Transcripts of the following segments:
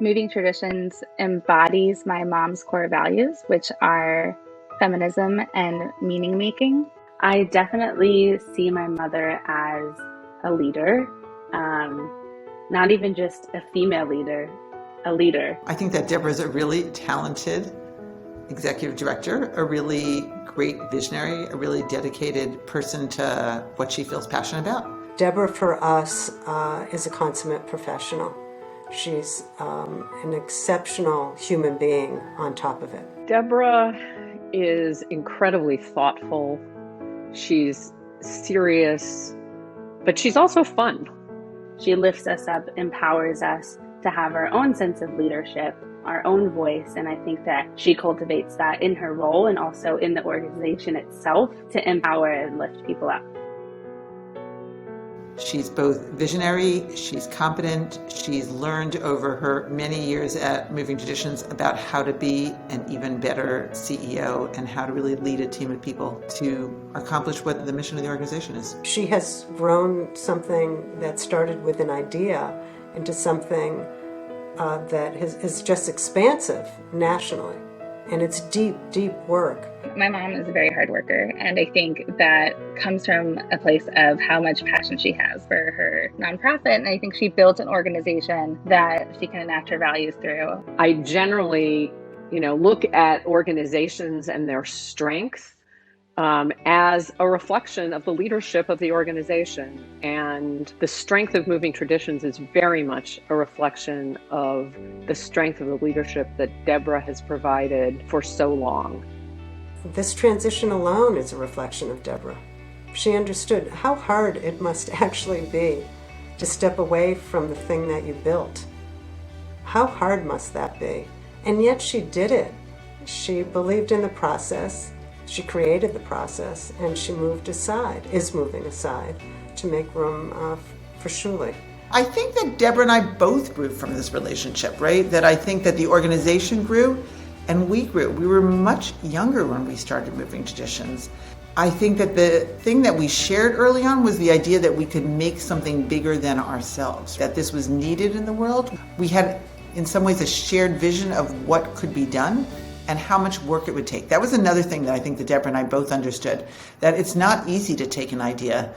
Moving Traditions embodies my mom's core values, which are feminism and meaning making. I definitely see my mother as a leader, not even just a female leader, a leader. I think that Deborah is a really talented executive director, a really great visionary, a really dedicated person to what she feels passionate about. Deborah, for us, is a consummate professional. She's an exceptional human being on top of it. Deborah is incredibly thoughtful. She's serious, but she's also fun. She lifts us up, empowers us to have our own sense of leadership, our own voice, and I think that she cultivates that in her role and also in the organization itself to empower and lift people up. She's both visionary, she's competent, she's learned over her many years at Moving Traditions about how to be an even better CEO and how to really lead a team of people to accomplish what the mission of the organization is. She has grown something that started with an idea into something that is just expansive nationally. And it's deep, deep work. My mom is a very hard worker, and I think that comes from a place of how much passion she has for her nonprofit, and I think she built an organization that she can enact her values through. I generally, look at organizations and their strength as a reflection of the leadership of the organization. And the strength of Moving Traditions is very much a reflection of the strength of the leadership that Deborah has provided for so long. This transition alone is a reflection of Deborah. She understood how hard it must actually be to step away from the thing that you built. How hard must that be? And yet she did it. She believed in the process. She created the process, and she is moving aside to make room for Shuli. I think that Deborah and I both grew from this relationship, right? That I think that the organization grew and we grew. We were much younger when we started Moving Traditions. I think that the thing that we shared early on was the idea that we could make something bigger than ourselves, that this was needed in the world. We had, in some ways, a shared vision of what could be done and how much work it would take. That was another thing that I think that Deborah and I both understood, that it's not easy to take an idea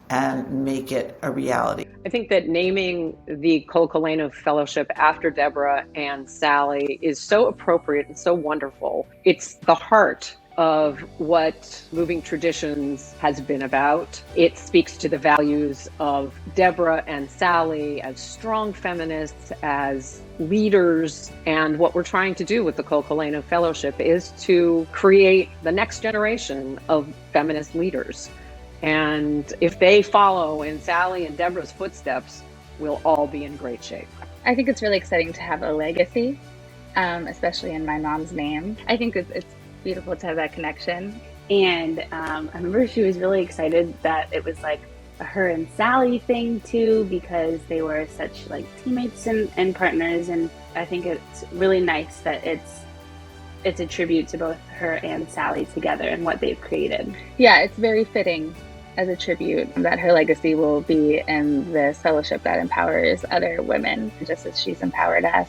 and make it a reality. I think that naming the Kol Kolenu Fellowship after Deborah and Sally is so appropriate and so wonderful. It's the heart of what Moving Traditions has been about. It speaks to the values of Deborah and Sally as strong feminists, as leaders, and what we're trying to do with the Kol Kolenu Fellowship is to create the next generation of feminist leaders. And if they follow in Sally and Deborah's footsteps, we'll all be in great shape. I think it's really exciting to have a legacy, especially in my mom's name. I think it's beautiful to have that connection. And I remember she was really excited that it was like a her and Sally thing too, because they were such like teammates and partners. And I think it's really nice that it's a tribute to both her and Sally together and what they've created. Yeah, it's very fitting as a tribute that her legacy will be in this fellowship that empowers other women, just as she's empowered us.